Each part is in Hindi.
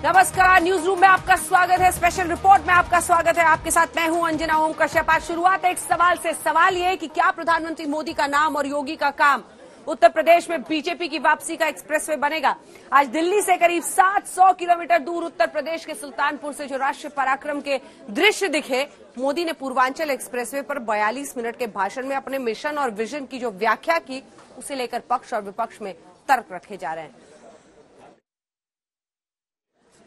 नमस्कार, न्यूज रूम में आपका स्वागत है। स्पेशल रिपोर्ट में आपका स्वागत है। आपके साथ मैं हूं अंजना ओम कश्यप। आज शुरुआत है एक सवाल से। सवाल ये है कि क्या प्रधानमंत्री मोदी का नाम और योगी का काम उत्तर प्रदेश में बीजेपी की वापसी का एक्सप्रेसवे बनेगा। आज दिल्ली से करीब 700 किलोमीटर दूर उत्तर प्रदेश के सुल्तानपुर से जो राष्ट्रीय पराक्रम के दृश्य दिखे, मोदी ने पूर्वांचल एक्सप्रेसवे पर 42 मिनट के भाषण में अपने मिशन और विजन की जो व्याख्या की, उसे लेकर पक्ष और विपक्ष में तर्क रखे जा रहे हैं।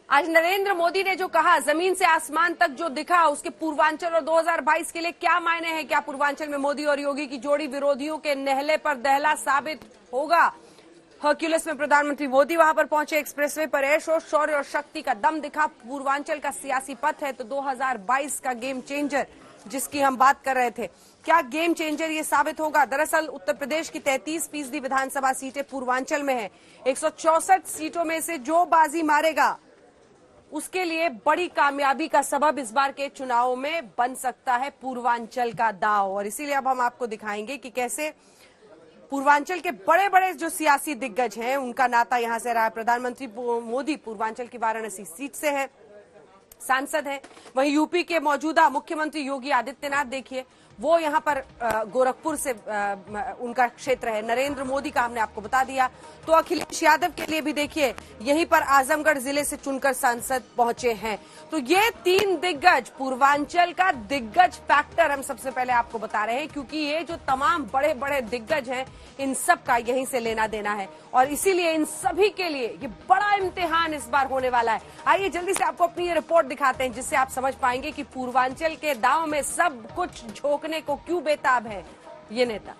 आज नरेंद्र मोदी ने जो कहा, जमीन से आसमान तक जो दिखा, उसके पूर्वांचल और 2022 के लिए क्या मायने हैं? क्या पूर्वांचल में मोदी और योगी की जोड़ी विरोधियों के नहले पर दहला साबित होगा? हर्क्यूलिस में प्रधानमंत्री मोदी वहां पर पहुंचे। एक्सप्रेसवे पर ऐश और शौर्य और शक्ति का दम दिखा। पूर्वांचल का सियासी पथ है तो 2022 का गेम चेंजर जिसकी हम बात कर रहे थे, क्या गेम चेंजर ये साबित होगा? दरअसल उत्तर प्रदेश की 33% विधानसभा सीटें पूर्वांचल में है। 164 सीटों में से जो बाजी मारेगा उसके लिए बड़ी कामयाबी का सबब इस बार के चुनाव में बन सकता है पूर्वांचल का दांव। और इसीलिए अब हम आपको दिखाएंगे कि कैसे पूर्वांचल के बड़े बड़े जो सियासी दिग्गज हैं उनका नाता यहां से रहा है। प्रधानमंत्री मोदी पूर्वांचल की वाराणसी सीट से है, सांसद है। वहीं यूपी के मौजूदा मुख्यमंत्री योगी आदित्यनाथ देखिए, वो यहां पर गोरखपुर से उनका क्षेत्र है। नरेंद्र मोदी का हमने आपको बता दिया। तो अखिलेश यादव के लिए भी देखिए, यहीं पर आजमगढ़ जिले से चुनकर सांसद पहुंचे हैं। तो ये 3 दिग्गज, पूर्वांचल का दिग्गज फैक्टर हम सबसे पहले आपको बता रहे हैं, क्योंकि ये जो तमाम बड़े बड़े दिग्गज हैं, इन सब का यहीं से लेना देना है। और इसीलिए इन सभी के लिए ये बड़ा इम्तिहान इस बार होने वाला है। आइए जल्दी से आपको अपनी ये रिपोर्ट दिखाते हैं, जिससे आप समझ पाएंगे कि पूर्वांचल के दांव में सब कुछ झोंकने को क्यों बेताब है ये नेता।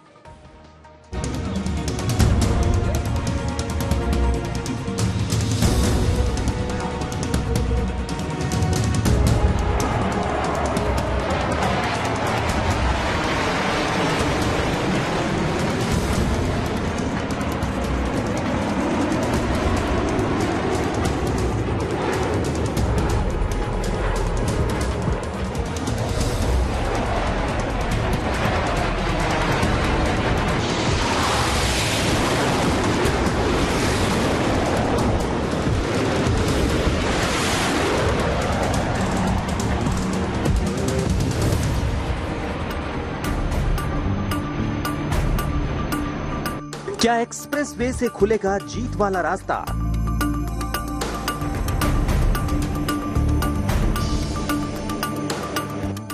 क्या एक्सप्रेसवे से खुलेगा जीत वाला रास्ता?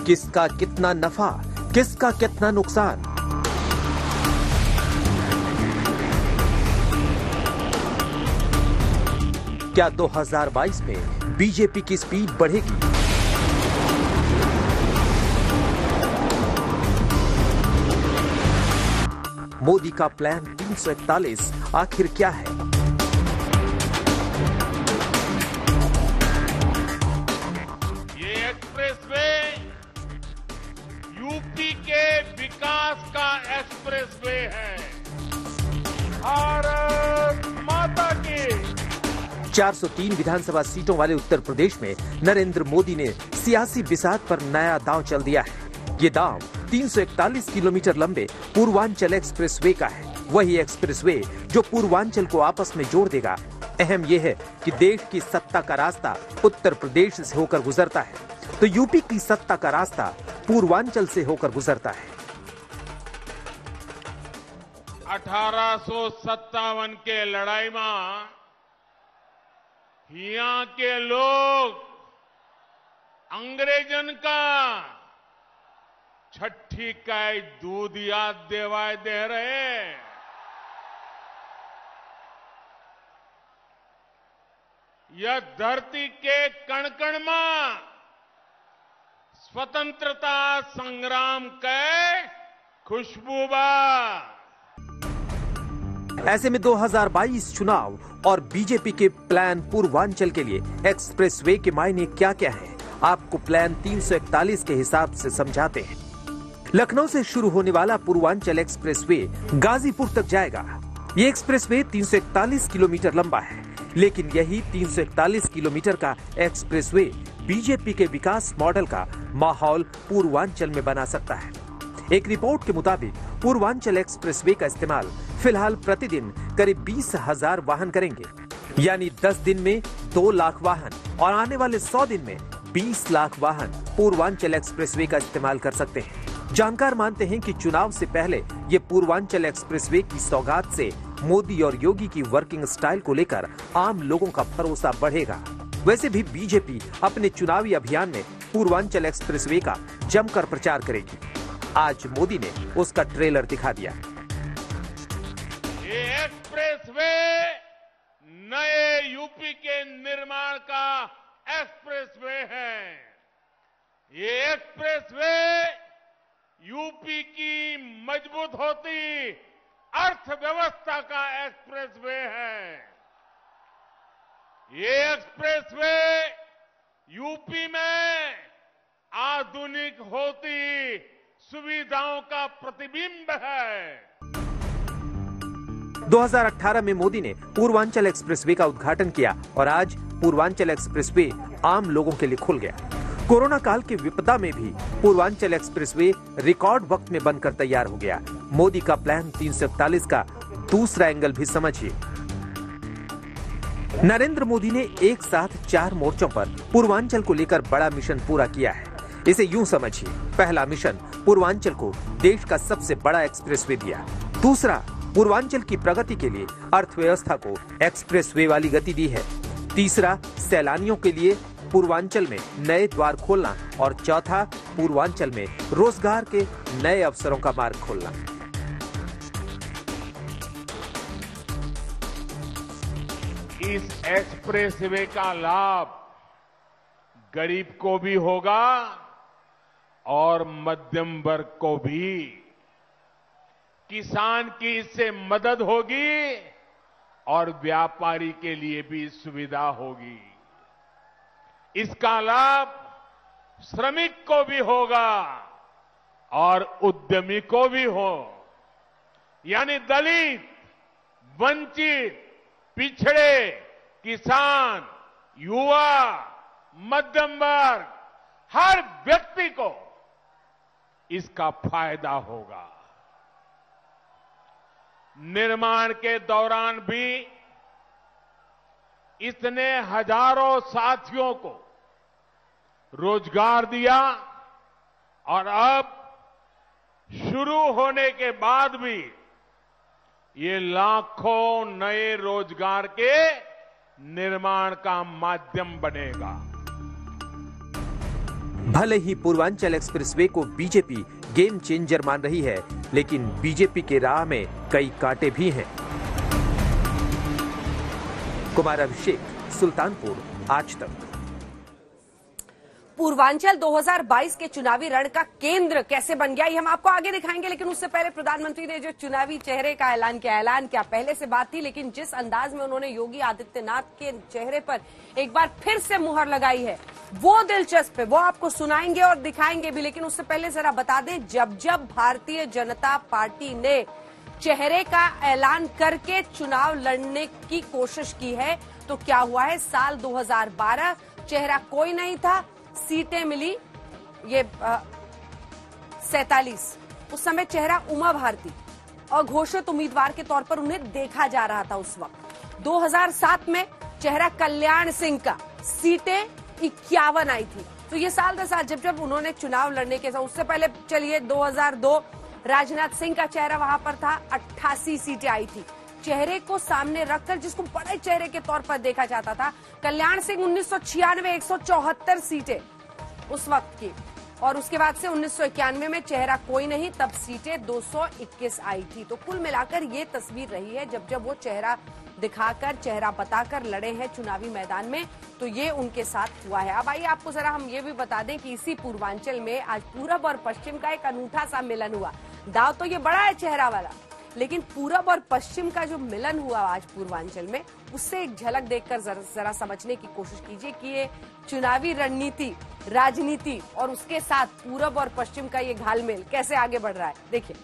किसका कितना नफा, किसका कितना नुकसान? क्या 2022 में बीजेपी की स्पीड बढ़ेगी? मोदी का प्लान 341 आखिर क्या है? ये एक्सप्रेसवे यूपी के विकास का एक्सप्रेसवे है। भारत माता की। 403 विधानसभा सीटों वाले उत्तर प्रदेश में नरेंद्र मोदी ने सियासी बिसात पर नया दांव चल दिया है। ये दांव 341 किलोमीटर लंबे पूर्वांचल एक्सप्रेसवे का है। वही एक्सप्रेसवे जो पूर्वांचल को आपस में जोड़ देगा। अहम यह है कि देश की सत्ता का रास्ता उत्तर प्रदेश से होकर गुजरता है, तो यूपी की सत्ता का रास्ता पूर्वांचल से होकर गुजरता है। 1857 के लड़ाई में यहाँ के लोग अंग्रेजन का छठी काई दूध याद देवाय दे रहे। यह धरती के कण कण में स्वतंत्रता संग्राम के खुशबू बा। ऐसे में 2022 चुनाव और बीजेपी के प्लान पूर्वांचल के लिए एक्सप्रेसवे के मायने क्या क्या है, आपको प्लान 341 के हिसाब से समझाते हैं। लखनऊ से शुरू होने वाला पूर्वांचल एक्सप्रेसवे गाजीपुर तक जाएगा। ये एक्सप्रेसवे 341 किलोमीटर लंबा है, लेकिन यही 341 किलोमीटर का एक्सप्रेसवे बीजेपी के विकास मॉडल का माहौल पूर्वांचल में बना सकता है। एक रिपोर्ट के मुताबिक पूर्वांचल एक्सप्रेसवे का इस्तेमाल फिलहाल प्रतिदिन करीब 20,000 वाहन करेंगे, यानी 10 दिन में 2 लाख वाहन और आने वाले 100 दिन में 20 लाख वाहन पूर्वांचल एक्सप्रेसवे का इस्तेमाल कर सकते हैं। जानकार मानते हैं कि चुनाव से पहले ये पूर्वांचल एक्सप्रेसवे की सौगात से मोदी और योगी की वर्किंग स्टाइल को लेकर आम लोगों का भरोसा बढ़ेगा। वैसे भी बीजेपी अपने चुनावी अभियान में पूर्वांचल एक्सप्रेसवे का जमकर प्रचार करेगी। आज मोदी ने उसका ट्रेलर दिखा दिया। ये एक्सप्रेसवे नए यूपी के निर्माण का एक्सप्रेसवे है। ये एक्सप्रेसवे यूपी की मजबूत होती अर्थव्यवस्था का एक्सप्रेसवे है। ये एक्सप्रेसवे यूपी में आधुनिक होती सुविधाओं का प्रतिबिंब है। 2018 में मोदी ने पूर्वांचल एक्सप्रेसवे का उद्घाटन किया और आज पूर्वांचल एक्सप्रेसवे आम लोगों के लिए खुल गया। कोरोना काल की विपदा में भी पूर्वांचल एक्सप्रेसवे रिकॉर्ड वक्त में बनकर तैयार हो गया। मोदी का प्लान 341 का दूसरा एंगल भी समझिए। नरेंद्र मोदी ने एक साथ 4 मोर्चों पर पूर्वांचल को लेकर बड़ा मिशन पूरा किया है। इसे यूं समझिए, पहला मिशन पूर्वांचल को देश का सबसे बड़ा एक्सप्रेसवे दिया। दूसरा, पूर्वांचल की प्रगति के लिए अर्थव्यवस्था को एक्सप्रेसवे वाली गति दी है। तीसरा, सैलानियों के लिए पूर्वांचल में नए द्वार खोलना और चौथा, पूर्वांचल में रोजगार के नए अवसरों का मार्ग खोलना। इस एक्सप्रेसवे का लाभ गरीब को भी होगा और मध्यम वर्ग को भी। किसान की इससे मदद होगी और व्यापारी के लिए भी सुविधा होगी। इसका लाभ श्रमिक को भी होगा और उद्यमी को भी हो, यानी दलित, वंचित, पिछड़े, किसान, युवा, मध्यम वर्ग, हर व्यक्ति को इसका फायदा होगा। निर्माण के दौरान भी इसने हजारों साथियों को रोजगार दिया और अब शुरू होने के बाद भी ये लाखों नए रोजगार के निर्माण का माध्यम बनेगा। भले ही पूर्वांचल एक्सप्रेसवे को बीजेपी गेम चेंजर मान रही है, लेकिन बीजेपी के राह में कई कांटे भी हैं। कुमार अभिषेक, सुल्तानपुर, आज तक। पूर्वांचल 2022 के चुनावी रण का केंद्र कैसे बन गया, ये हम आपको आगे दिखाएंगे, लेकिन उससे पहले प्रधानमंत्री ने जो चुनावी चेहरे का ऐलान किया पहले से बात थी, लेकिन जिस अंदाज में उन्होंने योगी आदित्यनाथ के चेहरे पर एक बार फिर से मुहर लगाई है, वो दिलचस्प है, वो आपको सुनाएंगे और दिखाएंगे भी। लेकिन उससे पहले जरा बता दें, जब भारतीय जनता पार्टी ने चेहरे का ऐलान करके चुनाव लड़ने की कोशिश की है तो क्या हुआ है। साल 2012 चेहरा कोई नहीं था, सीटें मिली ये 47। उस समय चेहरा उमा भारती और घोषित उम्मीदवार के तौर पर उन्हें देखा जा रहा था उस वक्त। 2007 में चेहरा कल्याण सिंह का, सीटें 51 आई थी। तो ये साल दर साल जब उन्होंने चुनाव लड़ने के साथ, उससे पहले चलिए 2002 राजनाथ सिंह का चेहरा वहां पर था, 88 सीटें आई थी। चेहरे को सामने रखकर जिसको बड़े चेहरे के तौर पर देखा जाता था, कल्याण सिंह 1996 174 सीटें उस वक्त की, और उसके बाद से 1991 में चेहरा कोई नहीं, तब सीटें 221 आई थी। तो कुल मिलाकर ये तस्वीर रही है जब वो चेहरा दिखाकर, चेहरा बताकर लड़े हैं चुनावी मैदान में, तो ये उनके साथ हुआ है। अब आइए आपको जरा हम ये भी बता दें कि इसी पूर्वांचल में आज पूरब और पश्चिम का एक अनूठा सा मिलन हुआ। दाव तो ये बड़ा है चेहरा वाला, लेकिन पूरब और पश्चिम का जो मिलन हुआ आज पूर्वांचल में, उससे एक झलक देखकर जरा समझने की कोशिश कीजिए कि ये चुनावी रणनीति, राजनीति और उसके साथ पूरब और पश्चिम का ये घालमेल कैसे आगे बढ़ रहा है। देखिए,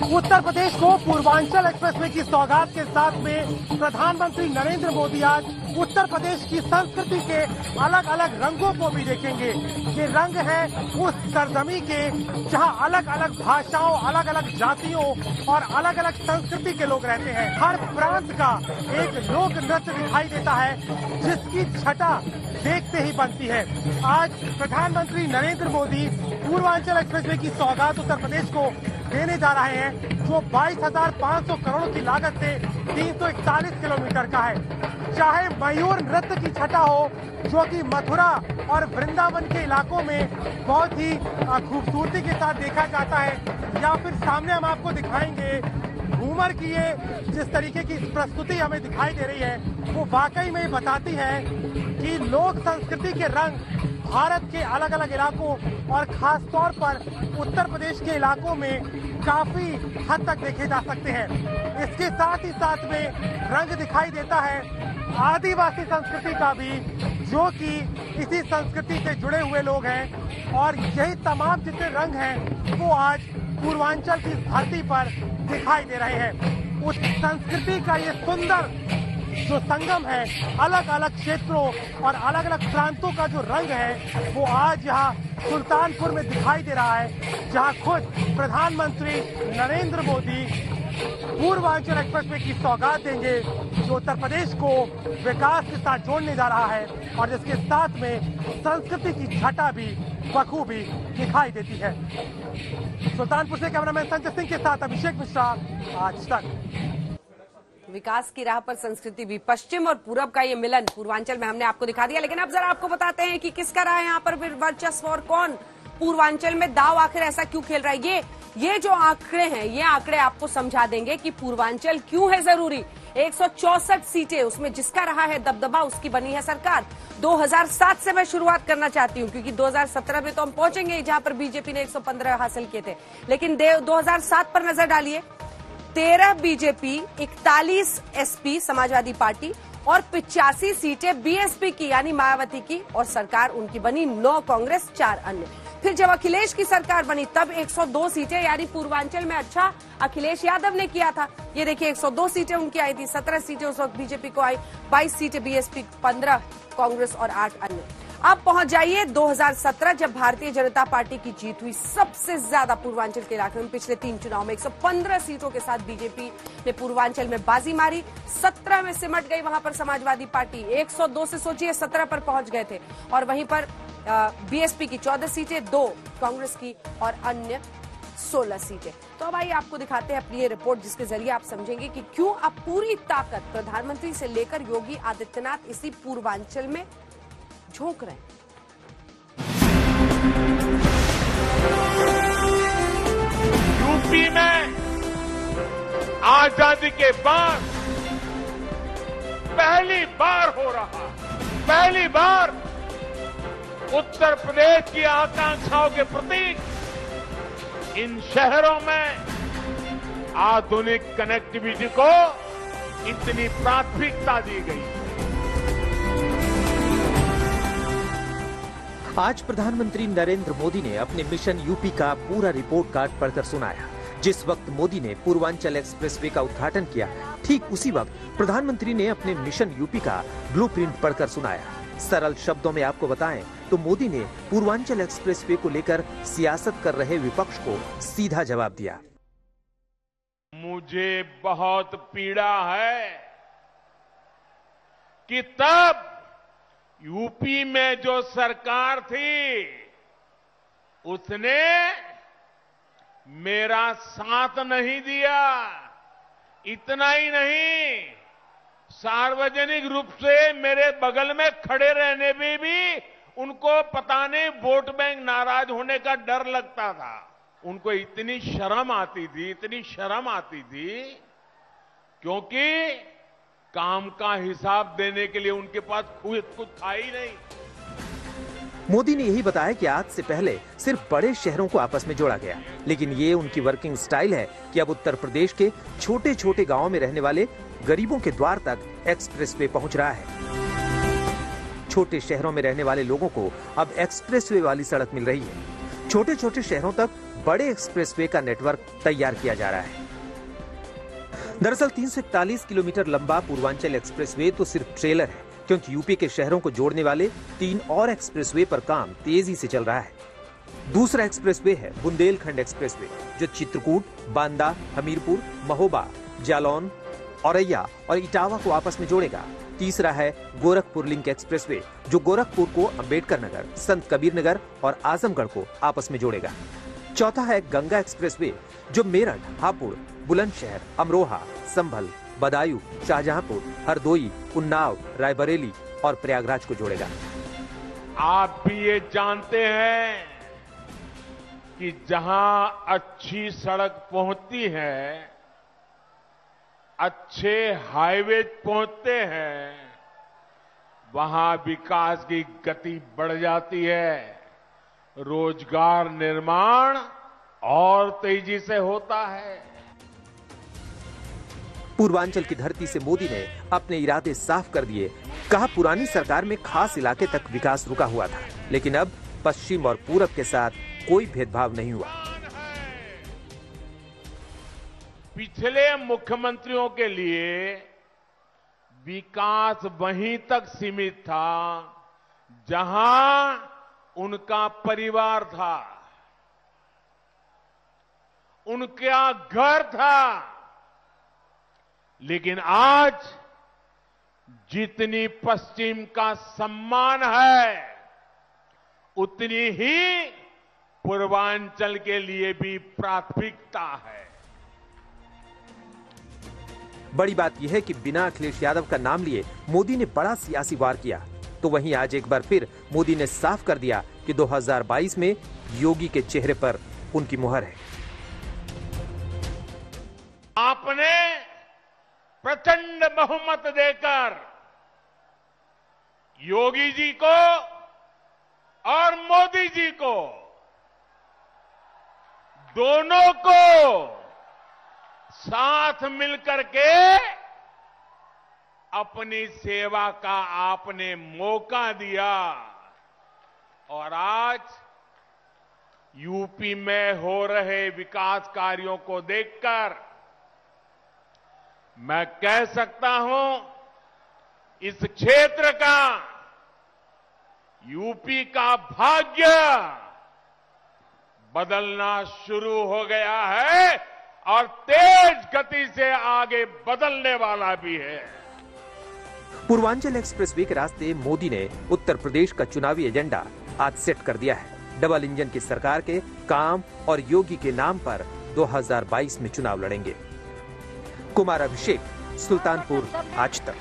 उत्तर प्रदेश को पूर्वांचल एक्सप्रेसवे की सौगात के साथ में प्रधानमंत्री नरेंद्र मोदी आज उत्तर प्रदेश की संस्कृति के अलग अलग रंगों को भी देखेंगे। ये रंग है उस सरजमी के जहां अलग अलग भाषाओं, अलग अलग जातियों और अलग अलग संस्कृति के लोग रहते हैं। हर प्रांत का एक लोक नृत्य दिखाई देता है जिसकी छटा देखते ही बनती है। आज प्रधानमंत्री नरेंद्र मोदी पूर्वांचल एक्सप्रेसवे की सौगात उत्तर प्रदेश को देने जा रहे हैं, जो 22,500 करोड़ की लागत से 341 किलोमीटर का है। चाहे मयूर नृत्य की छटा हो जो कि मथुरा और वृंदावन के इलाकों में बहुत ही खूबसूरती के साथ देखा जाता है, या फिर सामने हम आपको दिखाएंगे घूमर की ये जिस तरीके की प्रस्तुति हमें दिखाई दे रही है, वो वाकई में बताती है कि लोक संस्कृति के रंग भारत के अलग अलग इलाकों और खास तौर पर उत्तर प्रदेश के इलाकों में काफी हद तक देखे जा सकते हैं। इसके साथ ही साथ में रंग दिखाई देता है आदिवासी संस्कृति का भी, जो कि इसी संस्कृति से जुड़े हुए लोग हैं, और यही तमाम जितने रंग हैं वो आज पूर्वांचल की धरती पर दिखाई दे रहे हैं। उस संस्कृति का ये सुंदर जो संगम है, अलग अलग क्षेत्रों और अलग अलग प्रांतों का जो रंग है, वो आज यहाँ सुल्तानपुर में दिखाई दे रहा है, जहाँ खुद प्रधानमंत्री नरेंद्र मोदी पूर्वांचल एक्सप्रेसवे की सौगात देंगे, जो उत्तर प्रदेश को विकास के साथ जोड़ने जा रहा है और जिसके साथ में संस्कृति की छटा भी बखूबी दिखाई देती है। सुल्तानपुर से कैमरामैन संजय सिंह के साथ अभिषेक मिश्रा, आज तक। विकास की राह पर संस्कृति भी, पश्चिम और पूरब का ये मिलन पूर्वांचल में हमने आपको दिखा दिया, लेकिन अब जरा आपको बताते हैं कि किसका रहा है यहाँ पर वर्चस्व और कौन पूर्वांचल में दाव आखिर ऐसा क्यों खेल रहा है। ये जो आंकड़े हैं, ये आंकड़े आपको समझा देंगे कि पूर्वांचल क्यों है जरूरी। 164 सीटें, उसमें जिसका रहा है दबदबा, उसकी बनी है सरकार। 2007 से मैं शुरुआत करना चाहती हूँ, क्योंकि 2017 में तो हम पहुंचेंगे जहां पर बीजेपी ने 115 हासिल किए थे, लेकिन 2007 पर नजर डालिए। 13 बीजेपी, 41 एसपी समाजवादी पार्टी और 85 सीटें बीएसपी की यानी मायावती की, और सरकार उनकी बनी 9 कांग्रेस 4 अन्य। फिर जब अखिलेश की सरकार बनी तब 102 सीटें, यानी पूर्वांचल में अच्छा अखिलेश यादव ने किया था। ये देखिए 102 सीटें उनकी आई थी, 17 सीटें उस वक्त बीजेपी को आई, 22 सीटें बीएसपी, 15 कांग्रेस और 8 अन्य। अब पहुंच जाइए 2017, जब भारतीय जनता पार्टी की जीत हुई सबसे ज्यादा पूर्वांचल के इलाके में। पिछले 3 चुनाव में 115 सीटों के साथ बीजेपी ने पूर्वांचल में बाजी मारी, 17 में सिमट गई वहां पर समाजवादी पार्टी। 102 से सोचिए 17 पर पहुंच गए थे, और वहीं पर बीएसपी की 14 सीटें, 2 कांग्रेस की और अन्य 16 सीटें। तो अब आइए आपको दिखाते हैं अपनी ये रिपोर्ट, जिसके जरिए आप समझेंगे कि क्यों अब पूरी ताकत प्रधानमंत्री से लेकर योगी आदित्यनाथ इसी पूर्वांचल में झोंक रहे हैं। यूपी में आजादी के बाद पहली बार हो रहा, पहली बार उत्तर प्रदेश की आकांक्षाओं के प्रतीक इन शहरों में आधुनिक कनेक्टिविटी को इतनी प्राथमिकता दी गई। आज प्रधानमंत्री नरेंद्र मोदी ने अपने मिशन यूपी का पूरा रिपोर्ट कार्ड पढ़कर सुनाया। जिस वक्त मोदी ने पूर्वांचल एक्सप्रेसवे का उद्घाटन किया, ठीक उसी वक्त प्रधानमंत्री ने अपने मिशन यूपी का ब्लूप्रिंट पढ़कर सुनाया। सरल शब्दों में आपको बताएं तो मोदी ने पूर्वांचल एक्सप्रेसवे को लेकर सियासत कर रहे विपक्ष को सीधा जवाब दिया। मुझे बहुत पीड़ा है कि तब यूपी में जो सरकार थी उसने मेरा साथ नहीं दिया। इतना ही नहीं, सार्वजनिक रूप से मेरे बगल में खड़े रहने में भी उनको पता नहीं वोट बैंक नाराज होने का डर लगता था। उनको इतनी शर्म आती थी, इतनी शर्म आती थी, क्योंकि काम का हिसाब देने के लिए उनके पास कुछ था ही नहीं। मोदी ने यही बताया कि आज से पहले सिर्फ बड़े शहरों को आपस में जोड़ा गया, लेकिन ये उनकी वर्किंग स्टाइल है कि अब उत्तर प्रदेश के छोटे छोटे गांवों में रहने वाले गरीबों के द्वार तक एक्सप्रेसवे पहुंच रहा है। छोटे शहरों में रहने वाले लोगों को अब एक्सप्रेसवे वाली सड़क मिल रही है। छोटे छोटे शहरों तक बड़े एक्सप्रेसवे का नेटवर्क तैयार किया जा रहा है। दरअसल 341 किलोमीटर लंबा पूर्वांचल एक्सप्रेसवे तो सिर्फ ट्रेलर है, क्योंकि यूपी के शहरों को जोड़ने वाले 3 और एक्सप्रेसवे पर काम तेजी से चल रहा है। दूसरा एक्सप्रेसवे है बुंदेलखंड एक्सप्रेसवे, जो चित्रकूट, बांदा, हमीरपुर, महोबा, जालौन, औरैया और इटावा को आपस में जोड़ेगा। तीसरा है गोरखपुर लिंक एक्सप्रेसवे, जो गोरखपुर को अंबेडकर नगर, संत कबीर नगर और आजमगढ़ को आपस में जोड़ेगा। चौथा है गंगा एक्सप्रेसवे, जो मेरठ, हापुड़, बुलंदशहर, अमरोहा, संभल, बदायूं, शाहजहांपुर, हरदोई, उन्नाव, रायबरेली और प्रयागराज को जोड़ेगा। आप भी ये जानते हैं कि जहां अच्छी सड़क पहुंचती है, अच्छे हाईवे पहुंचते हैं, वहां विकास की गति बढ़ जाती है, रोजगार निर्माण और तेजी से होता है। पूर्वांचल की धरती से मोदी ने अपने इरादे साफ कर दिए। कहा पुरानी सरकार में खास इलाके तक विकास रुका हुआ था, लेकिन अब पश्चिम और पूरब के साथ कोई भेदभाव नहीं हुआ। पिछले मुख्यमंत्रियों के लिए विकास वहीं तक सीमित था जहां उनका परिवार था, उनका घर था। लेकिन आज जितनी पश्चिम का सम्मान है, उतनी ही पूर्वांचल के लिए भी प्राथमिकता है। बड़ी बात यह है कि बिना अखिलेश यादव का नाम लिए मोदी ने बड़ा सियासी वार किया। तो वहीं आज एक बार फिर मोदी ने साफ कर दिया कि 2022 में योगी के चेहरे पर उनकी मुहर है। आपने प्रचंड बहुमत देकर योगी जी को और मोदी जी को, दोनों को साथ मिलकर के अपनी सेवा का आपने मौका दिया। और आज यूपी में हो रहे विकास कार्यों को देखकर मैं कह सकता हूं, इस क्षेत्र का, यूपी का भाग्य बदलना शुरू हो गया है और तेज गति से आगे बदलने वाला भी है। पूर्वांचल एक्सप्रेसवे के रास्ते मोदी ने उत्तर प्रदेश का चुनावी एजेंडा आज सेट कर दिया है। डबल इंजन की सरकार के काम और योगी के नाम पर 2022 में चुनाव लड़ेंगे। कुमार अभिषेक, सुल्तानपुर, आज तक।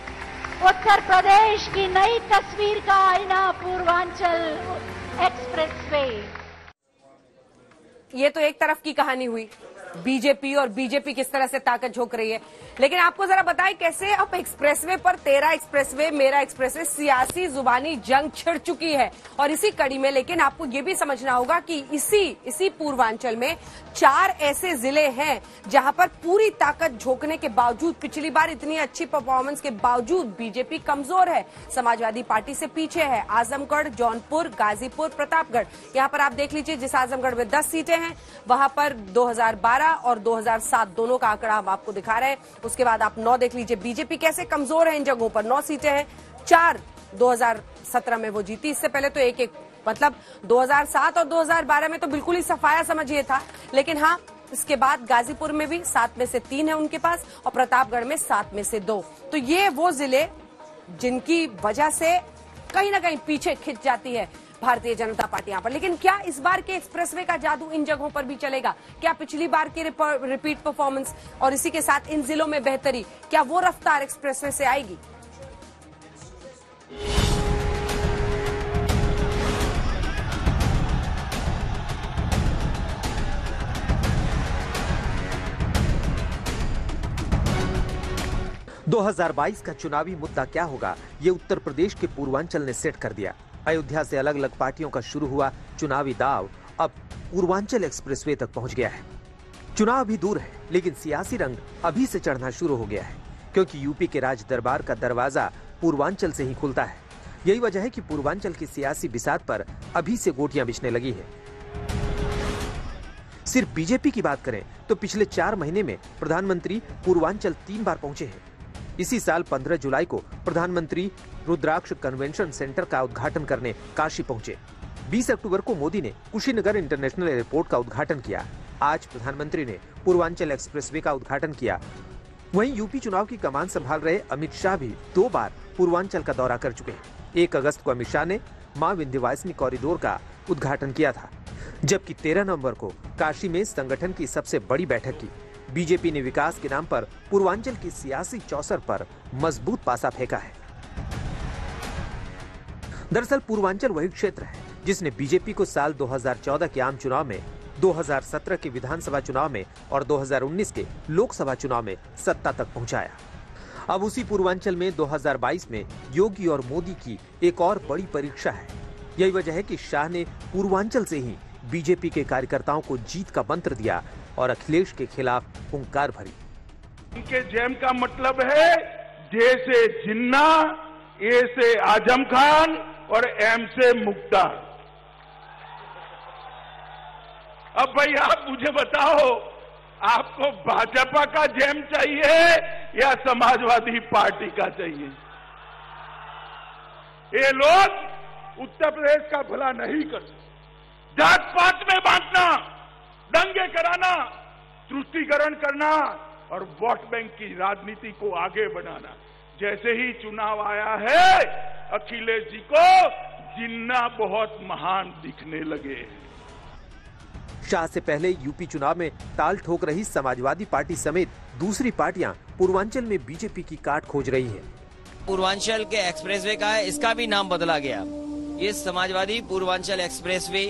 उत्तर प्रदेश की नई तस्वीर का आईना पूर्वांचल एक्सप्रेसवे। ये तो एक तरफ की कहानी हुई, बीजेपी और बीजेपी किस तरह से ताकत झोंक रही है। लेकिन आपको जरा बताएं कैसे अब एक्सप्रेसवे पर तेरा एक्सप्रेसवे मेरा एक्सप्रेसवे सियासी जुबानी जंग छिड़ चुकी है। और इसी कड़ी में लेकिन आपको ये भी समझना होगा कि इसी पूर्वांचल में 4 ऐसे जिले हैं जहां पर पूरी ताकत झोंकने के बावजूद, पिछली बार इतनी अच्छी परफॉर्मेंस के बावजूद बीजेपी कमजोर है, समाजवादी पार्टी से पीछे है। आजमगढ़, जौनपुर, गाजीपुर, प्रतापगढ़। यहां पर आप देख लीजिए, जिस आजमगढ़ में 10 सीटें हैं वहां पर 2012 और 2007 दोनों का आंकड़ा हम आपको दिखा रहे हैं। उसके बाद आप 9 देख लीजिए, बीजेपी कैसे कमजोर है इन जगहों पर। 9 सीटें हैं, 4 2017 में वो जीती, इससे पहले तो एक मतलब 2007 और 2012 में तो बिल्कुल ही सफाया समझिए था। लेकिन हाँ, इसके बाद गाजीपुर में भी 7 में से 3 है उनके पास और प्रतापगढ़ में 7 में से 2। तो ये वो जिले जिनकी वजह से कहीं ना कहीं पीछे खिंच जाती है भारतीय जनता पार्टी यहां पर। लेकिन क्या इस बार के एक्सप्रेसवे का जादू इन जगहों पर भी चलेगा? क्या पिछली बार की रिपीट परफॉर्मेंस और इसी के साथ इन जिलों में बेहतरी, क्या वो रफ्तार एक्सप्रेसवे से आएगी? – 2022 का चुनावी मुद्दा क्या होगा, ये उत्तर प्रदेश के पूर्वांचल ने सेट कर दिया। अयोध्या से अलग अलग पार्टियों का शुरू हुआ चुनावी दाव अब पूर्वांचल एक्सप्रेसवे तक पहुंच गया है। चुनाव अभी दूर है, लेकिन सियासी रंग अभी से चढ़ना शुरू हो गया है, क्योंकि यूपी के राज दरबार का दरवाजा पूर्वांचल से ही खुलता है। यही वजह है कि पूर्वांचल की सियासी बिसात पर अभी से गोटियां बिछने लगी है। सिर्फ बीजेपी की बात करें तो पिछले 4 महीने में प्रधानमंत्री पूर्वांचल 3 बार पहुंचे हैं। इसी साल 15 जुलाई को प्रधानमंत्री रुद्राक्ष कन्वेंशन सेंटर का उद्घाटन करने काशी पहुंचे। 20 अक्टूबर को मोदी ने कुशीनगर इंटरनेशनल एयरपोर्ट का उद्घाटन किया। आज प्रधानमंत्री ने पूर्वांचल एक्सप्रेसवे का उद्घाटन किया। वहीं यूपी चुनाव की कमान संभाल रहे अमित शाह भी 2 बार पूर्वांचल का दौरा कर चुके हैं। 1 अगस्त को अमित शाह ने मां विंध्यवासिनी कॉरिडोर का उद्घाटन किया था, जबकि 13 नवंबर को काशी में संगठन की सबसे बड़ी बैठक की। बीजेपी ने विकास के नाम पर पूर्वांचल की सियासी चौसर पर मजबूत पासा फेंका है। दरअसल पूर्वांचल वही क्षेत्र है जिसने बीजेपी को साल 2014 के आम चुनाव में, 2017 के विधानसभा चुनाव में और 2019 के लोकसभा चुनाव में सत्ता तक पहुंचाया। अब उसी पूर्वांचल में 2022 में योगी और मोदी की एक और बड़ी परीक्षा है। यही वजह है कि शाह ने पूर्वांचल से ही बीजेपी के कार्यकर्ताओं को जीत का मंत्र दिया और अखिलेश के खिलाफ हुंकार भरी। इनके जेम का मतलब है जे से जिन्ना, ए से आजम खान और एम से मुख्तार। अब भाई आप मुझे बताओ, आपको भाजपा का जेम चाहिए या समाजवादी पार्टी का चाहिए? ये लोग उत्तर प्रदेश का भला नहीं करते। जात पात में बांटना, दंगे कराना, तुष्टीकरण करना और वोट बैंक की राजनीति को आगे बढ़ाना। जैसे ही चुनाव आया है, अखिलेश जी को जिन्ना बहुत महान दिखने लगे। शाह से पहले यूपी चुनाव में ताल ठोक रही समाजवादी पार्टी समेत दूसरी पार्टियां पूर्वांचल में बीजेपी की काट खोज रही हैं। पूर्वांचल के एक्सप्रेसवे का है, इसका भी नाम बदला गया। ये समाजवादी पूर्वांचल एक्सप्रेसवे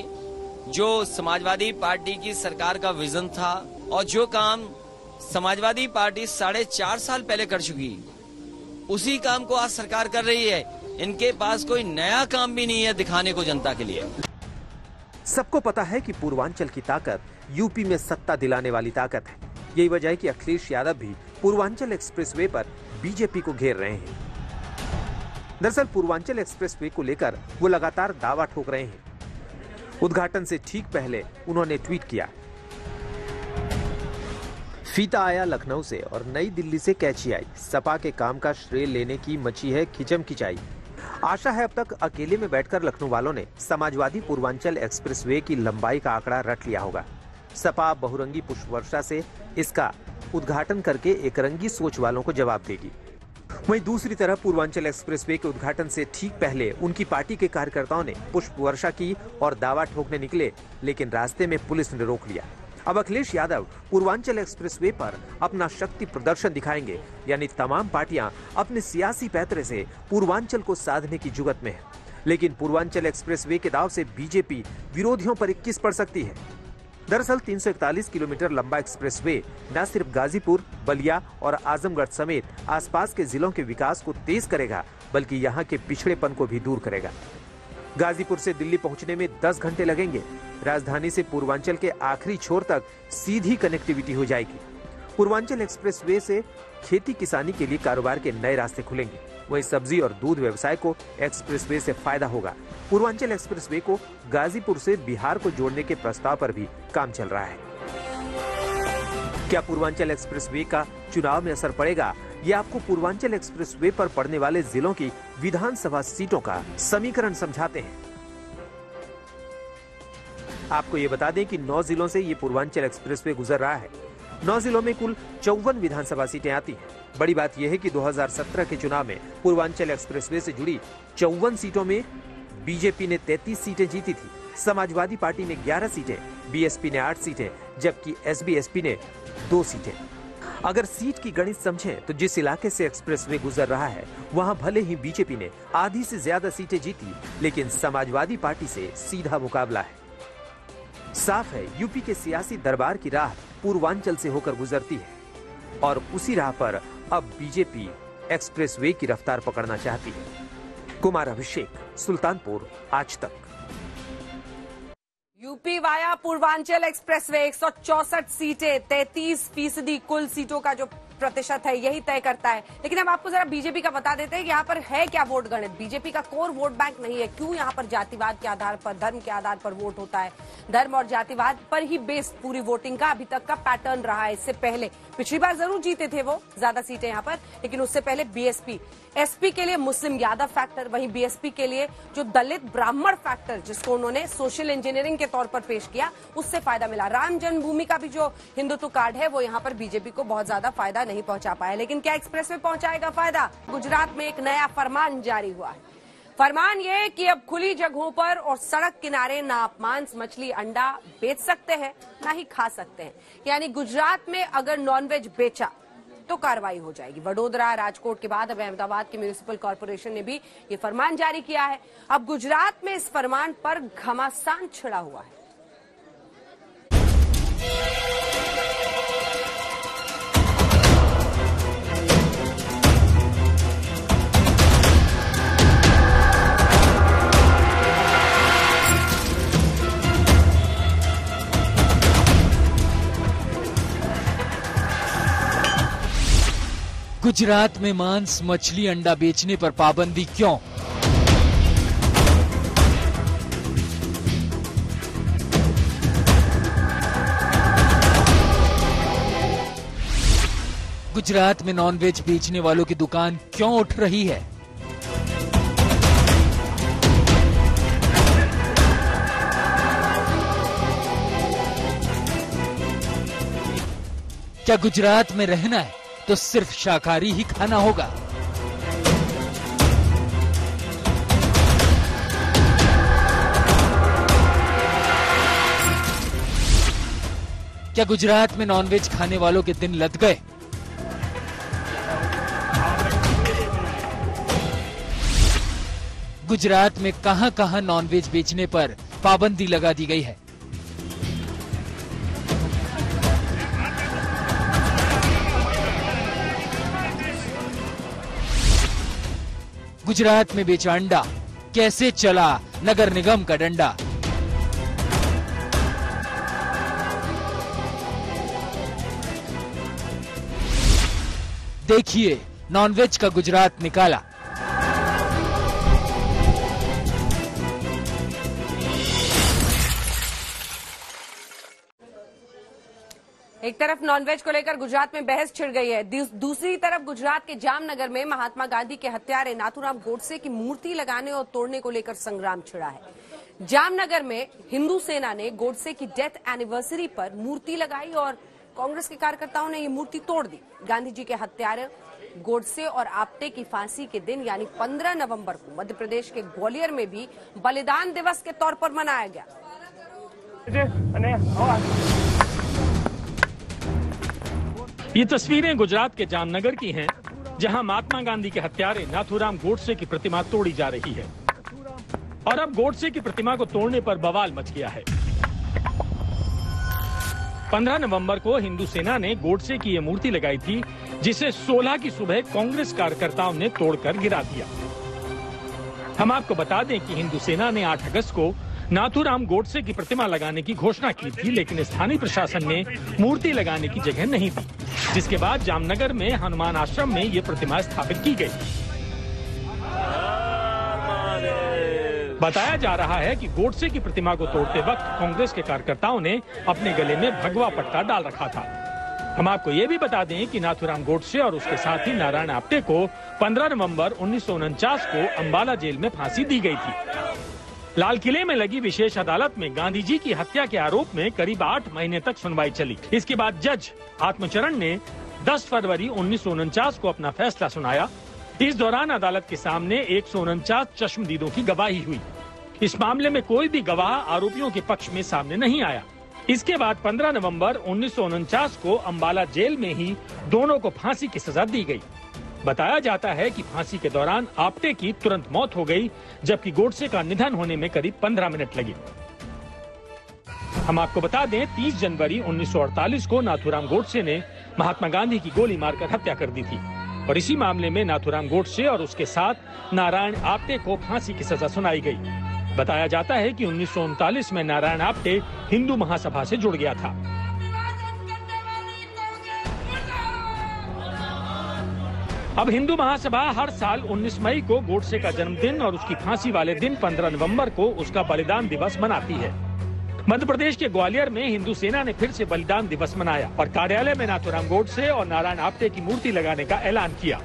जो समाजवादी पार्टी की सरकार का विजन था और जो काम समाजवादी पार्टी 4.5 साल पहले कर चुकी, उसी काम को आज सरकार कर रही है। इनके पास कोई नया काम भी नहीं है दिखाने को जनता के लिए। सबको पता है कि पूर्वांचल की ताकत यूपी में सत्ता दिलाने वाली ताकत है। यही वजह है कि अखिलेश यादव भी पूर्वांचल एक्सप्रेसवे पर बीजेपी को घेर रहे हैं। दरअसल पूर्वांचल एक्सप्रेसवे को लेकर वो लगातार दावा ठोक रहे हैं। उद्घाटन से ठीक पहले उन्होंने ट्वीट किया, फीता आया लखनऊ से और नई दिल्ली से कैची आई, सपा के काम का श्रेय लेने की मची है खिचम खिंचाई। आशा है अब तक अकेले में बैठकर लखनऊ वालों ने समाजवादी पूर्वांचल एक्सप्रेसवे की लंबाई का आंकड़ा रट लिया होगा। सपा बहुरंगी पुष्प वर्षा से इसका उद्घाटन करके एक रंगी सोच वालों को जवाब देगी। वहीं दूसरी तरफ पूर्वांचल एक्सप्रेसवे के उद्घाटन से ठीक पहले उनकी पार्टी के कार्यकर्ताओं ने पुष्प वर्षा की और दावा ठोकने निकले, लेकिन रास्ते में पुलिस ने रोक लिया। अब अखिलेश यादव पूर्वांचल एक्सप्रेसवे पर अपना शक्ति प्रदर्शन दिखाएंगे, यानी तमाम पार्टियां अपने सियासी पैतरे से पूर्वांचल को साधने की जुगत में है। लेकिन पूर्वांचल एक्सप्रेसवे के दाव से बीजेपी विरोधियों पर 21 पड़ सकती है। दरअसल 341 किलोमीटर लंबा एक्सप्रेसवे न सिर्फ गाजीपुर, बलिया और आजमगढ़ समेत आसपास के जिलों के विकास को तेज करेगा, बल्कि यहाँ के पिछड़ेपन को भी दूर करेगा। गाजीपुर से दिल्ली पहुंचने में 10 घंटे लगेंगे। राजधानी से पूर्वांचल के आखिरी छोर तक सीधी कनेक्टिविटी हो जाएगी। पूर्वांचल एक्सप्रेसवे से खेती किसानी के लिए कारोबार के नए रास्ते खुलेंगे। वहीं सब्जी और दूध व्यवसाय को एक्सप्रेसवे से फायदा होगा। पूर्वांचल एक्सप्रेसवे को गाजीपुर से बिहार को जोड़ने के प्रस्ताव पर भी काम चल रहा है। क्या पूर्वांचल एक्सप्रेसवे का चुनाव में असर पड़ेगा? ये आपको पूर्वांचल एक्सप्रेसवे पर पड़ने वाले जिलों की विधानसभा सीटों का समीकरण समझाते हैं। आपको ये बता दें कि 9 जिलों से ये पूर्वांचल एक्सप्रेसवे गुजर रहा है। 9 जिलों में कुल 54 विधानसभा सीटें आती हैं। बड़ी बात यह है कि 2017 के चुनाव में पूर्वांचल एक्सप्रेसवे से जुड़ी 54 सीटों में बीजेपी ने 33 सीटें जीती थी, समाजवादी पार्टी ने 11 सीटें, बीएसपी ने 8 सीटें, जबकि एसबीएसपी ने 2 सीटें। अगर सीट की गणित समझें तो जिस इलाके से एक्सप्रेसवे गुजर रहा है वहां भले ही बीजेपी ने आधी से ज्यादा सीटें जीती, लेकिन समाजवादी पार्टी से सीधा मुकाबला है। साफ है यूपी के सियासी दरबार की राह पूर्वांचल से होकर गुजरती है और उसी राह पर अब बीजेपी एक्सप्रेसवे की रफ्तार पकड़ना चाहती है। कुमार अभिषेक, सुल्तानपुर, आज तक। यूपी वाया पूर्वांचल एक्सप्रेसवे 164 सीटें, 33% कुल सीटों का जो प्रतिशत है यही तय करता है। लेकिन अब आपको जरा बीजेपी का बता देते हैं कि यहाँ पर है क्या वोट गणित। बीजेपी का कोर वोट बैंक नहीं है। क्यों यहाँ पर जातिवाद के आधार पर, धर्म के आधार पर वोट होता है। धर्म और जातिवाद पर ही बेस्ड पूरी वोटिंग का अभी तक का पैटर्न रहा है। इससे पहले पिछली बार जरूर जीते थे वो ज्यादा सीटें यहाँ पर, लेकिन उससे पहले बीएसपी, एसपी के लिए मुस्लिम यादव फैक्टर, वहीं बीएसपी के लिए जो दलित ब्राह्मण फैक्टर जिसको उन्होंने सोशल इंजीनियरिंग के तौर पर पेश किया, उससे फायदा मिला। राम जन्मभूमि का भी जो हिंदुत्व कार्ड है वो यहाँ पर बीजेपी को बहुत ज्यादा फायदा नहीं पहुंचा पाया। लेकिन क्या एक्सप्रेस में पहुंचाएगा फायदा? गुजरात में एक नया फरमान जारी हुआ है। फरमान ये कि अब खुली जगहों पर और सड़क किनारे ना आप मांस, मछली, अंडा बेच सकते हैं ना ही खा सकते हैं। यानी गुजरात में अगर नॉनवेज बेचा तो कार्रवाई हो जाएगी। वडोदरा, राजकोट के बाद अब अहमदाबाद के म्युनिसिपल कॉर्पोरेशन ने भी ये फरमान जारी किया है। अब गुजरात में इस फरमान पर घमासान छिड़ा हुआ है। गुजरात में मांस, मछली, अंडा बेचने पर पाबंदी क्यों? गुजरात में नॉनवेज बेचने वालों की दुकान क्यों उठ रही है? क्या गुजरात में रहना है तो सिर्फ शाकाहारी ही खाना होगा? क्या गुजरात में नॉनवेज खाने वालों के दिन लद गए? गुजरात में कहां-कहां नॉनवेज बेचने पर पाबंदी लगा दी गई है? गुजरात में बेचा अंडा, कैसे चला नगर निगम का डंडा? देखिए नॉनवेज का गुजरात निकाला। एक तरफ नॉनवेज को लेकर गुजरात में बहस छिड़ गई है, दूसरी तरफ गुजरात के जामनगर में महात्मा गांधी के हत्यारे नाथूराम गोडसे की मूर्ति लगाने और तोड़ने को लेकर संग्राम छिड़ा है। जामनगर में हिंदू सेना ने गोडसे की डेथ एनिवर्सरी पर मूर्ति लगाई और कांग्रेस के कार्यकर्ताओं ने ये मूर्ति तोड़ दी। गांधी जी के हत्यारे गोडसे और आप्टे की फांसी के दिन यानी 15 नवंबर को मध्य प्रदेश के ग्वालियर में भी बलिदान दिवस के तौर पर मनाया गया। ये तस्वीरें गुजरात के जामनगर की हैं, जहां महात्मा गांधी के हत्यारे नाथूराम गोडसे की प्रतिमा तोड़ी जा रही है। और अब गोडसे की प्रतिमा को तोड़ने पर बवाल मच गया है। 15 नवंबर को हिंदू सेना ने गोडसे की ये मूर्ति लगाई थी, जिसे 16 की सुबह कांग्रेस कार्यकर्ताओं ने तोड़कर गिरा दिया। हम आपको बता दें कि हिंदू सेना ने 8 अगस्त को नाथूराम गोडसे की प्रतिमा लगाने की घोषणा की थी, लेकिन स्थानीय प्रशासन ने मूर्ति लगाने की जगह नहीं दी, जिसके बाद जामनगर में हनुमान आश्रम में ये प्रतिमा स्थापित की गई। बताया जा रहा है कि गोडसे की प्रतिमा को तोड़ते वक्त कांग्रेस के कार्यकर्ताओं ने अपने गले में भगवा पट्टा डाल रखा था। हम आपको ये भी बता दें कि नाथूराम गोडसे और उसके साथी नारायण आप्टे को 15 नवंबर 1949 को अंबाला जेल में फांसी दी गई थी। लाल किले में लगी विशेष अदालत में गांधी जी की हत्या के आरोप में करीब 8 महीने तक सुनवाई चली। इसके बाद जज आत्मचरण ने 10 फरवरी 1949 को अपना फैसला सुनाया। इस दौरान अदालत के सामने 149 चश्मदीदों की गवाही हुई। इस मामले में कोई भी गवाह आरोपियों के पक्ष में सामने नहीं आया। इसके बाद 15 नवंबर 1949 को अंबाला जेल में ही दोनों को फांसी की सजा दी गई। बताया जाता है कि फांसी के दौरान आप्टे की तुरंत मौत हो गई, जबकि गोडसे का निधन होने में करीब 15 मिनट लगे। हम आपको बता दें 30 जनवरी 1948 को नाथूराम गोडसे ने महात्मा गांधी की गोली मारकर हत्या कर दी थी और इसी मामले में नाथूराम गोडसे और उसके साथ नारायण आप्टे को फांसी की सजा सुनाई गई। बताया जाता है कि 1939 में नारायण आप्टे हिंदू महासभा से जुड़ गया था। अब हिंदू महासभा हर साल 19 मई को गोडसे का जन्मदिन और उसकी फांसी वाले दिन 15 नवंबर को उसका बलिदान दिवस मनाती है। मध्य प्रदेश के ग्वालियर में हिंदू सेना ने फिर से बलिदान दिवस मनाया और कार्यालय में नाथूराम गोडसे और नारायण आप्टे की मूर्ति लगाने का ऐलान किया।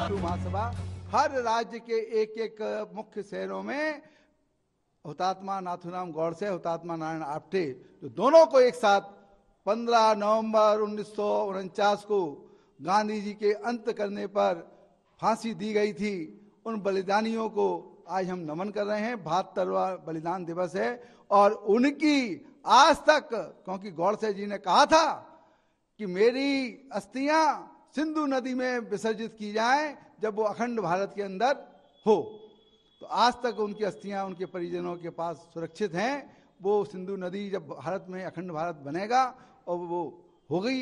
हिंदू महासभा हर राज्य के एक मुख्य शहरों में हुतात्मा नाथूराम गोडसे, हुतात्मा नारायण आप्टे, तो दोनों को एक साथ 15 नवंबर 1949 को गांधी जी के अंत करने पर फांसी दी गई थी, उन बलिदानियों को आज हम नमन कर रहे हैं। 72वां बलिदान दिवस है और उनकी आज तक, क्योंकि गोडसे जी ने कहा था कि मेरी अस्थियां सिंधु नदी में विसर्जित की जाएं जब वो अखंड भारत के अंदर हो, तो आज तक उनकी अस्थियां उनके परिजनों के पास सुरक्षित हैं। वो सिंधु नदी जब भारत में अखंड भारत बनेगा और वो हो गई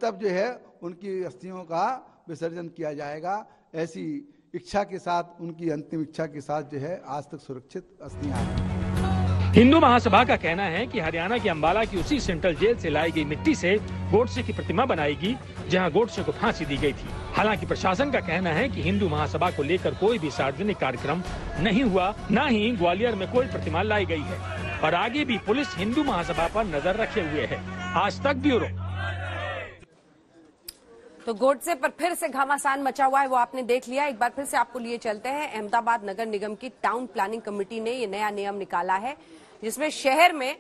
तब जो है उनकी अस्थियों का विसर्जन किया जाएगा। ऐसी इच्छा के साथ, उनकी अंतिम इच्छा के साथ जो है आज तक सुरक्षित अस्थियां हैं। हिंदू महासभा का कहना है कि हरियाणा के अंबाला की उसी सेंट्रल जेल से लाई गई मिट्टी से गोडसे की प्रतिमा बनाएगी जहां गोडसे को फांसी दी गई थी। हालांकि प्रशासन का कहना है कि हिंदू महासभा को लेकर कोई भी सार्वजनिक कार्यक्रम नहीं हुआ, न ही ग्वालियर में कोई प्रतिमा लाई गई है और आगे भी पुलिस हिंदू महासभा पर नजर रखे हुए है। आज तक ब्यूरो। तो गोडसे पर फिर से घमासान मचा हुआ है, वो आपने देख लिया। एक बार फिर से आपको लिए चलते हैं। अहमदाबाद नगर निगम की टाउन प्लानिंग कमेटी ने ये नया नियम निकाला है जिसमें शहर में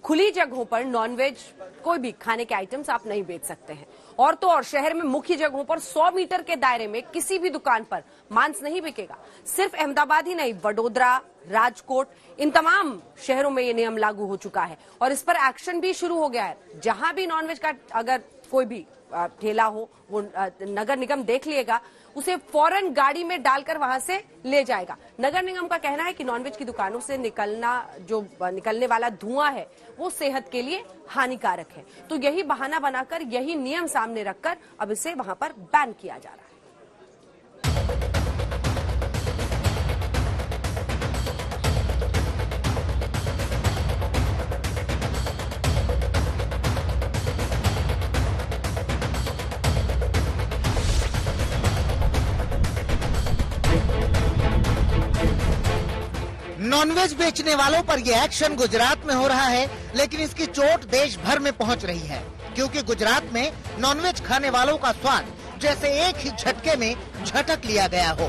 खुली जगहों पर नॉनवेज कोई भी खाने के आइटम्स आप नहीं बेच सकते हैं। और तो और शहर में मुख्य जगहों पर 100 मीटर के दायरे में किसी भी दुकान पर मांस नहीं बिकेगा। सिर्फ अहमदाबाद ही नहीं, वडोदरा, राजकोट, इन तमाम शहरों में ये नियम लागू हो चुका है और इस पर एक्शन भी शुरू हो गया है। जहां भी नॉनवेज का अगर कोई भी ठेला हो, वो नगर निगम देख लिएगा, उसे फौरन गाड़ी में डालकर वहां से ले जाएगा। नगर निगम का कहना है कि नॉनवेज की दुकानों से निकलने वाला धुआं है वो सेहत के लिए हानिकारक है। तो यही बहाना बनाकर, यही नियम सामने रखकर अब इसे वहां पर बैन किया जा रहा है। नॉनवेज बेचने वालों पर यह एक्शन गुजरात में हो रहा है, लेकिन इसकी चोट देश भर में पहुंच रही है, क्योंकि गुजरात में नॉनवेज खाने वालों का स्वाद जैसे एक ही झटके में झटक लिया गया हो।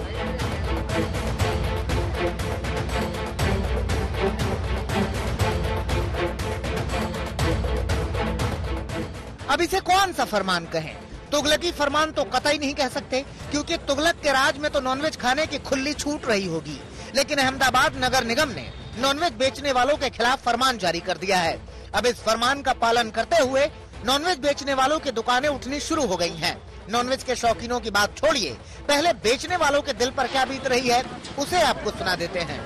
अब इसे कौन सा फरमान कहें? तुगलकी फरमान तो कतई नहीं कह सकते, क्योंकि तुगलक के राज में तो नॉनवेज खाने की खुली छूट रही होगी। लेकिन अहमदाबाद नगर निगम ने नॉनवेज बेचने वालों के खिलाफ फरमान जारी कर दिया है। अब इस फरमान का पालन करते हुए नॉनवेज बेचने वालों की दुकानें उठनी शुरू हो गई हैं। नॉनवेज के शौकीनों की बात छोड़िए, पहले बेचने वालों के दिल पर क्या बीत रही है उसे आपको सुना देते हैं।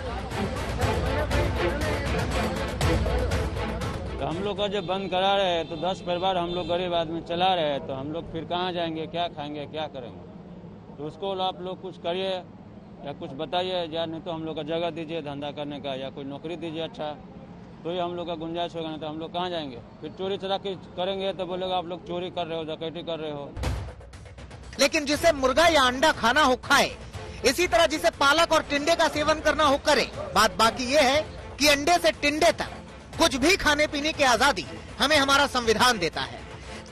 तो हम लोग का जब बंद करा रहे हैं तो 10 परिवार हम लोग गरीब आदमी चला रहे हैं, तो हम लोग फिर कहाँ जाएंगे, क्या खाएंगे, क्या करेंगे? तो उसको आप लोग कुछ करिए या कुछ बताइए, या नहीं तो हम लोग का जगह दीजिए धंधा करने का, या कोई नौकरी दीजिए अच्छा, तो ये हम लोग का गुंजाइश होगा। नहीं तो हम लोग कहाँ जाएंगे? फिर चोरी चलाकी करेंगे तो बोलेगा आप लोग चोरी कर रहे हो, डकैती कर रहे हो। लेकिन जिसे मुर्गा या अंडा खाना हो खाए, इसी तरह जिसे पालक और टिंडे का सेवन करना हो करे। बात बाकी ये है कि अंडे से टिंडे तक कुछ भी खाने पीने की आजादी हमें हमारा संविधान देता है।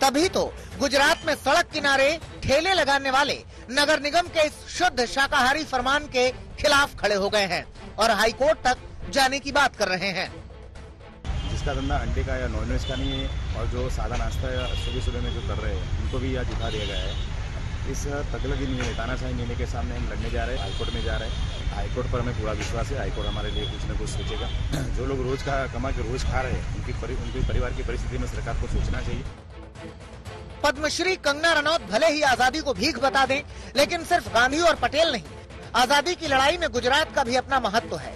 तभी तो गुजरात में सड़क किनारे ठेले लगाने वाले नगर निगम के इस शुद्ध शाकाहारी फरमान के खिलाफ खड़े हो गए हैं और हाईकोर्ट तक जाने की बात कर रहे हैं। जिसका धंधा अंडे का या नॉनवेज का नहीं है और जो सादा नाश्ता सुबह सुबह में जो कर रहे हैं उनको भी आज उठा दिया गया है। इस तगलगी नियम, तानाशाही नियम के सामने हम लड़ने जा रहे हैं, हाईकोर्ट में जा रहे हैं। हाईकोर्ट पर हमें पूरा विश्वास है, हाईकोर्ट हमारे लिए कुछ न कुछ सोचेगा। जो लोग रोज का कमा के रोज खा रहे हैं उनके परिवार की परिस्थिति में सरकार को सोचना चाहिए। पद्मश्री कंगना रनौत भले ही आजादी को भीख बता दें, लेकिन सिर्फ गांधी और पटेल नहीं, आजादी की लड़ाई में गुजरात का भी अपना महत्व है।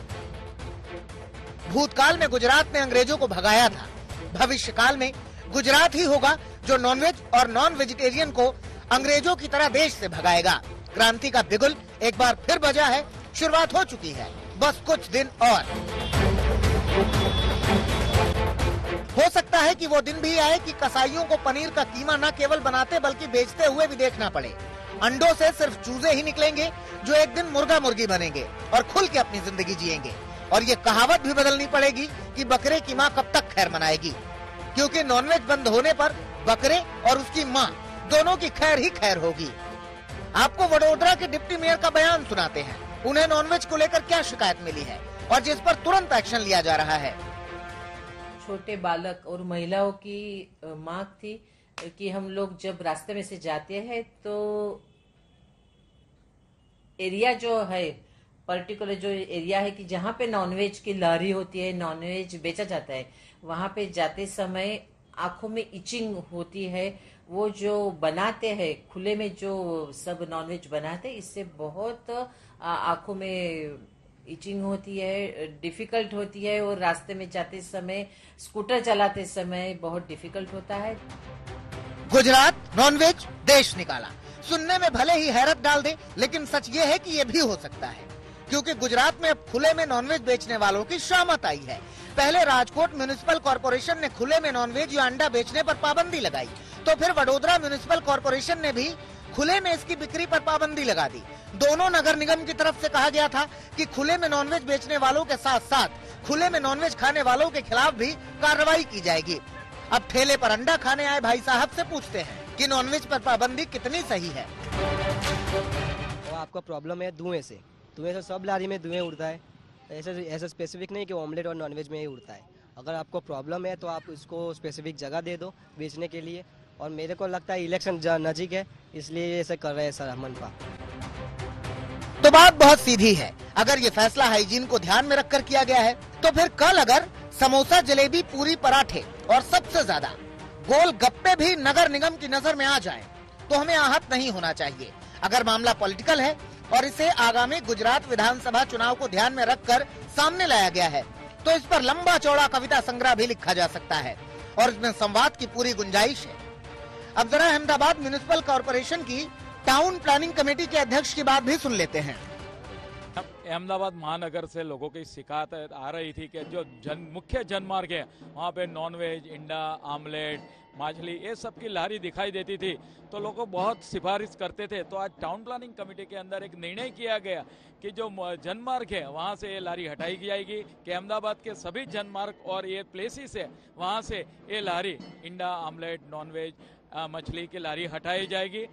भूतकाल में गुजरात ने अंग्रेजों को भगाया था, भविष्य काल में गुजरात ही होगा जो नॉनवेज और नॉन वेजिटेरियन को अंग्रेजों की तरह देश से भगाएगा। क्रांति का बिगुल एक बार फिर बजा है, शुरुआत हो चुकी है, बस कुछ दिन और। हो सकता लगता है कि वो दिन भी आए कि कसाईयों को पनीर का कीमा न केवल बनाते बल्कि बेचते हुए भी देखना पड़े। अंडों से सिर्फ चूजे ही निकलेंगे जो एक दिन मुर्गा मुर्गी बनेंगे और खुल के अपनी जिंदगी जिएंगे। और ये कहावत भी बदलनी पड़ेगी कि बकरे की माँ कब तक खैर मनाएगी, क्योंकि नॉनवेज बंद होने पर बकरे और उसकी माँ दोनों की खैर ही खैर होगी। आपको वडोदरा के डिप्टी मेयर का बयान सुनाते हैं। उन्हें नॉनवेज को लेकर क्या शिकायत मिली है और जिस पर तुरंत एक्शन लिया जा रहा है। छोटे बालक और महिलाओं की मांग थी कि हम लोग जब रास्ते में से जाते हैं तो एरिया जो है, पर्टिकुलर जो एरिया है कि जहाँ पे नॉनवेज की लारी होती है, नॉनवेज बेचा जाता है, वहाँ पे जाते समय आंखों में इचिंग होती है। वो जो बनाते हैं खुले में, जो सब नॉनवेज बनाते हैं, इससे बहुत आंखों में इचिंग होती है, डिफिकल्ट होती है और रास्ते में जाते समय, स्कूटर चलाते समय बहुत डिफिकल्ट होता है। गुजरात नॉनवेज देश निकाला, सुनने में भले ही हैरत डाल दे, लेकिन सच ये है कि ये भी हो सकता है, क्योंकि गुजरात में अब खुले में नॉनवेज बेचने वालों की शामत आई है। पहले राजकोट म्युनिसिपल कॉर्पोरेशन ने खुले में नॉनवेज या अंडा बेचने पर पाबंदी लगाई, तो फिर वडोदरा म्युनिसिपल कॉर्पोरेशन ने भी खुले में इसकी बिक्री पर पाबंदी लगा दी। दोनों नगर निगम की तरफ से कहा गया था कि खुले में नॉनवेज बेचने वालों के साथ साथ खुले में नॉनवेज खाने वालों के खिलाफ भी कार्रवाई की जाएगी। अब ठेले पर अंडा खाने आए भाई साहब से पूछते हैं कि नॉनवेज पर पाबंदी कितनी सही है। तो आपको प्रॉब्लम है धुएं से सब लारी में धुएं उड़ता है, ऐसा स्पेसिफिक नहीं कि ऑमलेट और नॉनवेज में ही उड़ता है। अगर आपको प्रॉब्लम है तो आप उसको स्पेसिफिक जगह दे दो बेचने के लिए। और मेरे को लगता है इलेक्शन नजदीक है, इसलिए ऐसे कर रहे हैं सर मनपा। तो बात बहुत सीधी है। अगर ये फैसला हाइजीन को ध्यान में रखकर किया गया है, तो फिर कल अगर समोसा, जलेबी, पूरी, पराठे और सबसे ज्यादा गोल गप्पे भी नगर निगम की नजर में आ जाए तो हमें आहत नहीं होना चाहिए। अगर मामला पॉलिटिकल है और इसे आगामी गुजरात विधानसभा चुनाव को ध्यान में रखकर सामने लाया गया है, तो इस पर लंबा चौड़ा कविता संग्रह भी लिखा जा सकता है और इसमें संवाद की पूरी गुंजाइश है। अब जरा अहमदाबाद म्युनिसिपल कॉर्पोरेशन की टाउन प्लानिंग कमेटी के अध्यक्ष की बात भी सुन लेते हैं। अहमदाबाद महानगर से लोगों की शिकायत आ रही थी कि जो मुख्य जनमार्ग है वहाँ पे नॉनवेज, अंडा, आमलेट, मछली, ये सब की लारी दिखाई देती थी, तो लोग बहुत सिफारिश करते थे। तो आज टाउन प्लानिंग कमेटी के अंदर एक निर्णय किया गया कि जो जनमार्ग है वहाँ से ये लारी हटाई जाएगी, कि अहमदाबाद के सभी जनमार्ग और ये प्लेसेस है वहाँ से ये लारी अंडा, आमलेट, नॉनवेज, मछली की लारी हटाई जाएगी।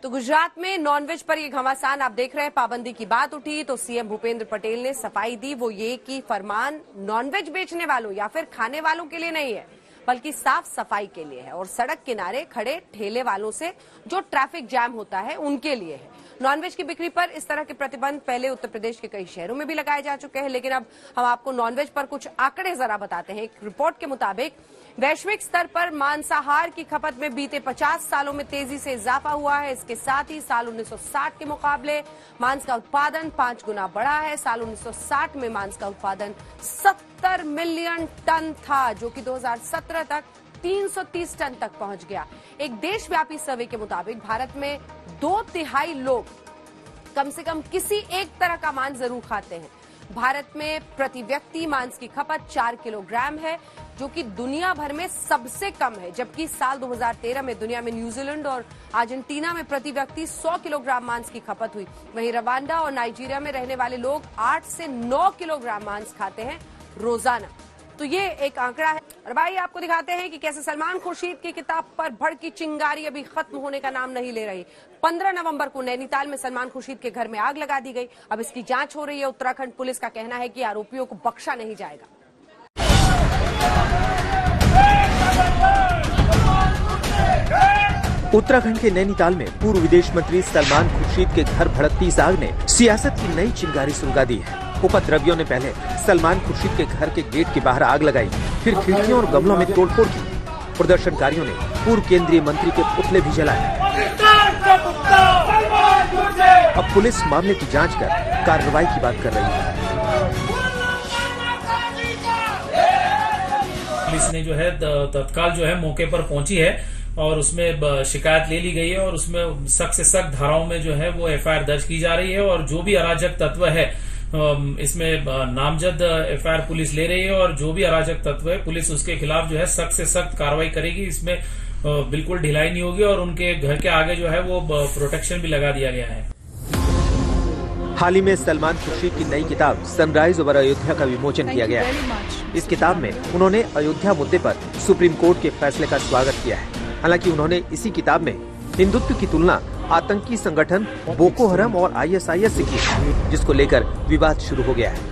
तो गुजरात में नॉनवेज पर ये घमासान आप देख रहे हैं, पाबंदी की बात उठी तो सीएम भूपेंद्र पटेल ने सफाई दी। वो ये कि फरमान नॉनवेज बेचने वालों या फिर खाने वालों के लिए नहीं है, बल्कि साफ सफाई के लिए है और सड़क किनारे खड़े ठेले वालों से जो ट्रैफिक जैम होता है उनके लिए है। नॉनवेज की बिक्री पर इस तरह के प्रतिबंध पहले उत्तर प्रदेश के कई शहरों में भी लगाए जा चुके हैं, लेकिन अब हम आपको नॉनवेज पर कुछ आंकड़े जरा बताते हैं। एक रिपोर्ट के मुताबिक वैश्विक स्तर पर मांसाहार की खपत में बीते 50 सालों में तेजी से इजाफा हुआ है। इसके साथ ही साल 1960 के मुकाबले मांस का उत्पादन 5 गुना बढ़ा है। साल 1960 में मांस का उत्पादन 70 मिलियन टन था, जो कि 2017 तक 330 टन तक पहुंच गया। एक देशव्यापी सर्वे के मुताबिक भारत में 2/3 लोग कम से कम किसी एक तरह का मांस जरूर खाते हैं। भारत में प्रति व्यक्ति मांस की खपत 4 किलोग्राम है, जो कि दुनिया भर में सबसे कम है, जबकि साल 2013 में दुनिया में न्यूजीलैंड और अर्जेंटीना में प्रति व्यक्ति 100 किलोग्राम मांस की खपत हुई। वहीं रवांडा और नाइजीरिया में रहने वाले लोग 8 से 9 किलोग्राम मांस खाते हैं रोजाना। तो ये एक आंकड़ा है। और भाई आपको दिखाते हैं कि कैसे सलमान खुर्शीद की किताब पर भड़की चिंगारी अभी खत्म होने का नाम नहीं ले रही। 15 नवंबर को नैनीताल में सलमान खुर्शीद के घर में आग लगा दी गई। अब इसकी जांच हो रही है। उत्तराखंड पुलिस का कहना है कि आरोपियों को बख्शा नहीं जाएगा। उत्तराखंड के नैनीताल में पूर्व विदेश मंत्री सलमान खुर्शीद के घर भड़कती इस आग ने सियासत की नई चिंगारी सुलगा दी है। उपद्रवियों ने पहले सलमान खुर्शीद के घर के गेट के बाहर आग लगाई, फिर खिड़कियों और गमलों में तोड़फोड़ की। प्रदर्शनकारियों ने पूर्व केंद्रीय मंत्री के पुतले भी जलाए। अब पुलिस मामले की जांच कर कार्रवाई की बात कर रही है। पुलिस ने जो है तत्काल जो है मौके पर पहुंची है और उसमें शिकायत ले ली गई है और उसमें सख्त से सख्त धाराओं में जो है वो एफआईआर दर्ज की जा रही है और जो भी अराजक तत्व है इसमें नामजद एफआईआर पुलिस ले रही है और जो भी अराजक तत्व है पुलिस उसके खिलाफ जो है सख्त से सख्त कार्रवाई करेगी। इसमें बिल्कुल ढिलाई नहीं होगी और उनके घर के आगे जो है वो प्रोटेक्शन भी लगा दिया गया है। हाल ही में सलमान खुर्शीद की नई किताब सनराइज ओवर अयोध्या का विमोचन किया गया है। इस किताब में उन्होंने अयोध्या मुद्दे पर सुप्रीम कोर्ट के फैसले का स्वागत किया है। हालांकि उन्होंने इसी किताब में हिंदुत्व की तुलना आतंकी संगठन बोको हराम और ISIS से की, जिसको लेकर विवाद शुरू हो गया है।